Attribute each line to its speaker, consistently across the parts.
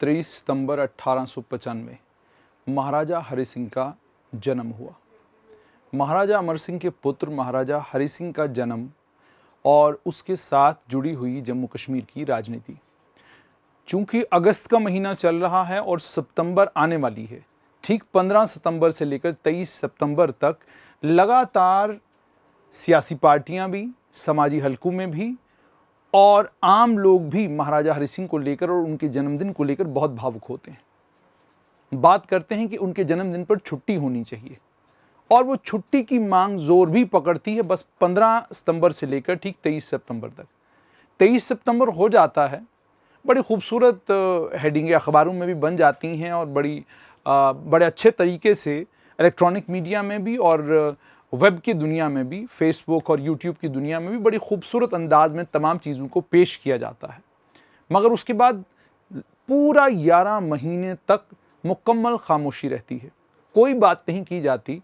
Speaker 1: 23 सितंबर 1895 महाराजा हरि सिंह का जन्म हुआ। महाराजा अमर सिंह के पुत्र महाराजा हरि सिंह का जन्म और उसके साथ जुड़ी हुई जम्मू कश्मीर की राजनीति। चूंकि अगस्त का महीना चल रहा है और सितंबर आने वाली है, ठीक 15 सितंबर से लेकर 23 सितंबर तक लगातार सियासी पार्टियां भी, समाजी हलकों में भी और आम लोग भी महाराजा हरि सिंह को लेकर और उनके जन्मदिन को लेकर बहुत भावुक होते हैं। बात करते हैं कि उनके जन्मदिन पर छुट्टी होनी चाहिए और वो छुट्टी की मांग जोर भी पकड़ती है बस 15 सितंबर से लेकर ठीक 23 सितंबर तक। 23 सितंबर हो जाता है, बड़ी खूबसूरत हेडिंगें अखबारों में भी बन जाती हैं और बड़े अच्छे तरीके से इलेक्ट्रॉनिक मीडिया में भी और वेब की दुनिया में भी, फेसबुक और यूट्यूब की दुनिया में भी बड़ी खूबसूरत अंदाज में तमाम चीज़ों को पेश किया जाता है। मगर उसके बाद पूरा 11 महीने तक मुकम्मल खामोशी रहती है। कोई बात नहीं की जाती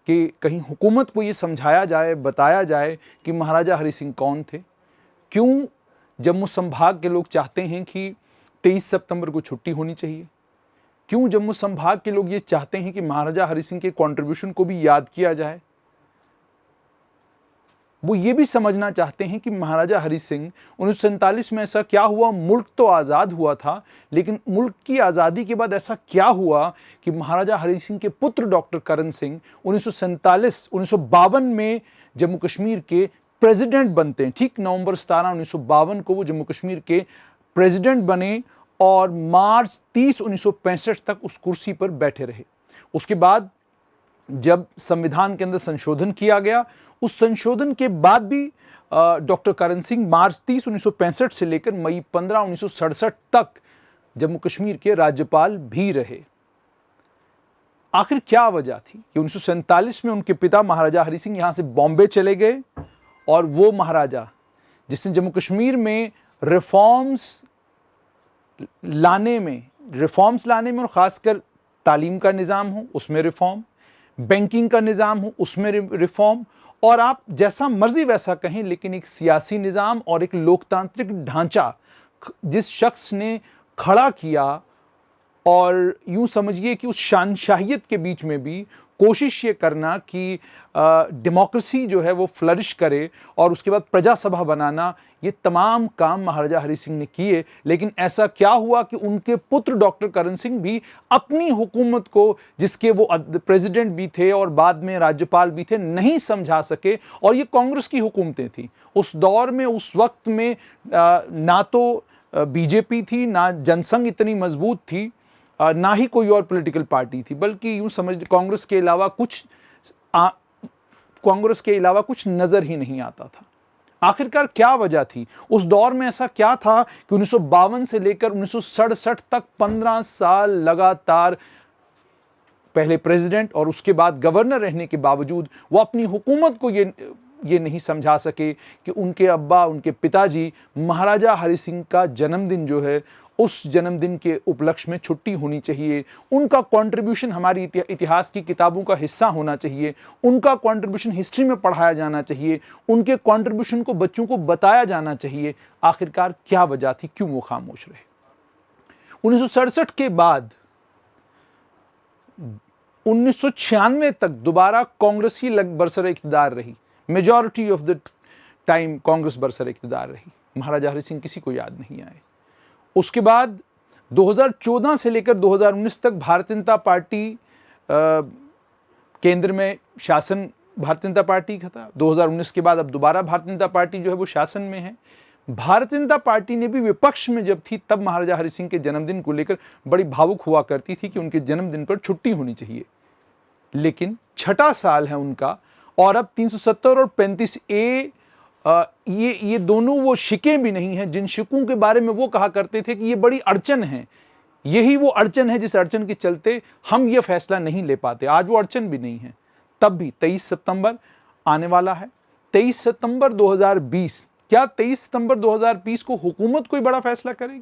Speaker 1: कि कहीं हुकूमत को ये समझाया जाए, बताया जाए कि महाराजा हरि सिंह कौन थे, क्यों जम्मू संभाग के लोग चाहते हैं कि 23 सितंबर को छुट्टी होनी चाहिए, क्यों जम्मू संभाग के लोग ये चाहते हैं कि महाराजा हरि सिंह के कंट्रीब्यूशन को भी याद किया जाए। वो ये भी समझना चाहते हैं कि महाराजा हरि सिंह 1947 में ऐसा क्या हुआ, मुल्क तो आज़ाद हुआ था, लेकिन मुल्क की आज़ादी के बाद ऐसा क्या हुआ कि महाराजा हरि सिंह के पुत्र डॉक्टर करण सिंह 1952 में जम्मू कश्मीर के प्रेसिडेंट बनते हैं। ठीक नवंबर 17, 1952 को वो जम्मू कश्मीर के प्रेसिडेंट बने और मार्च 30, 1965 तक उस कुर्सी पर बैठे रहे। उसके बाद जब संविधान के अंदर संशोधन किया गया, उस संशोधन के बाद भी डॉक्टर करण सिंह मार्च 30, 1965 से लेकर मई 15, 1967 तक जम्मू कश्मीर के राज्यपाल भी रहे। आखिर क्या वजह थी कि 1947 में उनके पिता महाराजा हरि सिंह यहां से बॉम्बे चले गए और वो महाराजा जिसने जम्मू कश्मीर में रिफॉर्म्स लाने में और खासकर तालीम का निज़ाम हो उसमें रिफॉर्म, बैंकिंग का निज़ाम हो उसमें रिफॉर्म, और आप जैसा मर्जी वैसा कहें, लेकिन एक सियासी निज़ाम और एक लोकतांत्रिक ढांचा जिस शख्स ने खड़ा किया, और यूं समझिए कि उस शानशाहियत के बीच में भी कोशिश ये करना कि डेमोक्रेसी जो है वो फ्लरिश करे और उसके बाद प्रजासभा बनाना, ये तमाम काम महाराजा हरि सिंह ने किए। लेकिन ऐसा क्या हुआ कि उनके पुत्र डॉक्टर करण सिंह भी अपनी हुकूमत को, जिसके वो प्रेसिडेंट भी थे और बाद में राज्यपाल भी थे, नहीं समझा सके। और ये कांग्रेस की हुकूमतें थी उस दौर में। उस वक्त में ना तो बीजेपी थी, ना जनसंघ इतनी मजबूत थी, ना ही कोई और पॉलिटिकल पार्टी थी, बल्कि यूं समझ कांग्रेस के अलावा कुछ नजर ही नहीं आता था। आखिरकार क्या वजह थी? उस दौर में ऐसा क्या था कि 1952 से लेकर 1967 तक 15 साल लगातार पहले प्रेसिडेंट और उसके बाद गवर्नर रहने के बावजूद वो अपनी हुकूमत को ये नहीं समझा सके कि उनके अब्बा, उनके पिताजी महाराजा हरि सिंह का जन्मदिन जो है, उस जन्मदिन के उपलक्ष्य में छुट्टी होनी चाहिए, उनका कंट्रीब्यूशन हमारी इतिहास की किताबों का हिस्सा होना चाहिए, उनका कंट्रीब्यूशन हिस्ट्री में पढ़ाया जाना चाहिए, उनके कंट्रीब्यूशन को बच्चों को बताया जाना चाहिए। आखिरकार क्या वजह थी, क्यों वो खामोश रहे? 1967 के बाद 1996 तक दोबारा कांग्रेस ही बरसरे इख्तिदार रही। Majority of the time Congress बरसरे इख्तिदार रही। महाराजा हरि सिंह किसी को याद नहीं आए। उसके बाद 2014 से लेकर 2019 तक भारतीय जनता पार्टी केंद्र में शासन भारतीय जनता पार्टी का था। 2019 के बाद अब दोबारा भारतीय जनता पार्टी जो है वो शासन में है। भारतीय जनता पार्टी ने भी विपक्ष में जब थी तब महाराजा हरि सिंह के जन्मदिन को लेकर बड़ी भावुक हुआ करती थी कि उनके जन्मदिन पर छुट्टी होनी चाहिए। लेकिन 6ठा साल है उनका और अब 370 और 35A ये दोनों वो शिकें भी नहीं हैं जिन शिकों के बारे में वो कहा करते थे कि ये बड़ी अड़चन है। यही वो अड़चन है जिस अड़चन के चलते हम ये फैसला नहीं ले पाते। आज वो अड़चन भी नहीं है। तब भी 23 सितंबर आने वाला है। 23 सितंबर 2020, क्या 23 सितंबर 2020 को हुकूमत कोई बड़ा फैसला करेगी?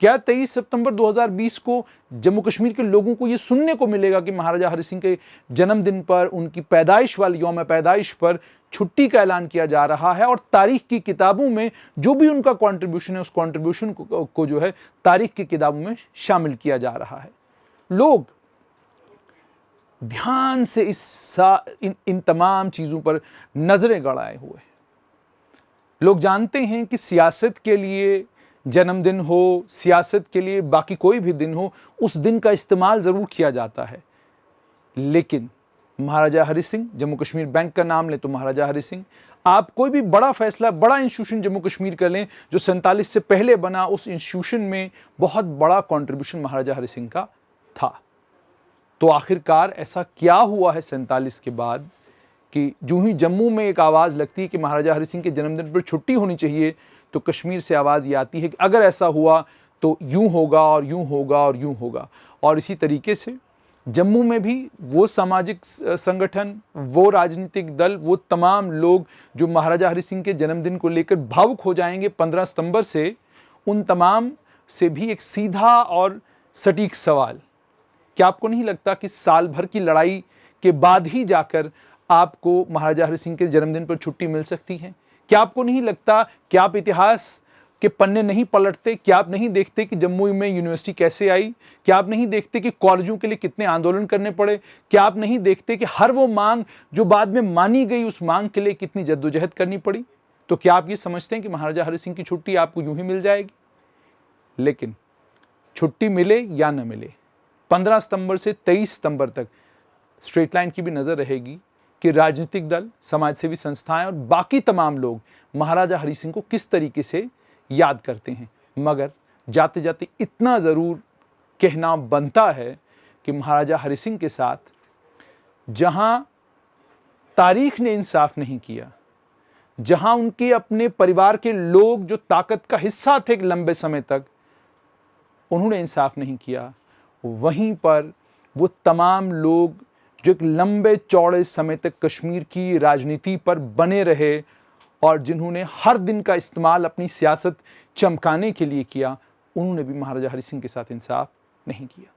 Speaker 1: क्या 23 सितंबर 2020 को जम्मू कश्मीर के लोगों को यह सुनने को मिलेगा कि महाराजा हरि सिंह के जन्मदिन पर, उनकी पैदाइश वाली यौम पैदाइश पर छुट्टी का ऐलान किया जा रहा है और तारीख की किताबों में जो भी उनका कंट्रीब्यूशन है उस कंट्रीब्यूशन को जो है तारीख की किताबों में शामिल किया जा रहा है। लोग ध्यान से इन तमाम चीजों पर नजरें गड़ाए हुए। लोग जानते हैं कि सियासत के लिए जन्मदिन हो, सियासत के लिए बाकी कोई भी दिन हो, उस दिन का इस्तेमाल जरूर किया जाता है, लेकिन महाराजा हरि सिंह, जम्मू कश्मीर बैंक का नाम लें तो महाराजा हरि सिंह, आप कोई भी बड़ा फैसला, बड़ा इंस्टीट्यूशन जम्मू कश्मीर का लें जो 47 से पहले बना, उस इंस्टीट्यूशन में बहुत बड़ा कंट्रीब्यूशन महाराजा हरि सिंह का था। तो आखिरकार ऐसा क्या हुआ है 47 के बाद कि जो ही जम्मू में एक आवाज़ लगती है कि महाराजा हरि सिंह के जन्मदिन पर छुट्टी होनी चाहिए, तो कश्मीर से आवाज़ ये आती है कि अगर ऐसा हुआ तो यूं होगा और यूं होगा और यूं होगा। और इसी तरीके से जम्मू में भी वो सामाजिक संगठन, वो राजनीतिक दल, वो तमाम लोग जो महाराजा हरि सिंह के जन्मदिन को लेकर भावुक हो जाएंगे 15 सितंबर से, उन तमाम से भी एक सीधा और सटीक सवाल, क्या आपको नहीं लगता कि साल भर की लड़ाई के बाद ही जाकर आपको महाराजा हरि सिंह के जन्मदिन पर छुट्टी मिल सकती है? क्या आपको नहीं लगता कि आप इतिहास के पन्ने नहीं पलटते? क्या आप नहीं देखते कि जम्मू में यूनिवर्सिटी कैसे आई? क्या आप नहीं देखते कि कॉलेजों के लिए कितने आंदोलन करने पड़े? क्या आप नहीं देखते कि हर वो मांग जो बाद में मानी गई, उस मांग के लिए कितनी जद्दोजहद करनी पड़ी? तो क्या आप ये समझते हैं कि महाराजा हरि सिंह की छुट्टी आपको यूं ही मिल जाएगी? लेकिन छुट्टी मिले या न मिले, 15 सितंबर से 23 सितंबर तक स्ट्रेट लाइन की भी नजर रहेगी कि राजनीतिक दल, समाजसेवी संस्थाएं और बाकी तमाम लोग महाराजा हरि सिंह को किस तरीके से याद करते हैं। मगर जाते जाते इतना जरूर कहना बनता है कि महाराजा हरि सिंह के साथ जहां तारीख ने इंसाफ नहीं किया, जहां उनके अपने परिवार के लोग जो ताकत का हिस्सा थे लंबे समय तक, उन्होंने इंसाफ नहीं किया, वहीं पर वो तमाम लोग जो एक लंबे चौड़े समय तक कश्मीर की राजनीति पर बने रहे और जिन्होंने हर दिन का इस्तेमाल अपनी सियासत चमकाने के लिए किया, उन्होंने भी महाराजा हरि सिंह के साथ इंसाफ नहीं किया।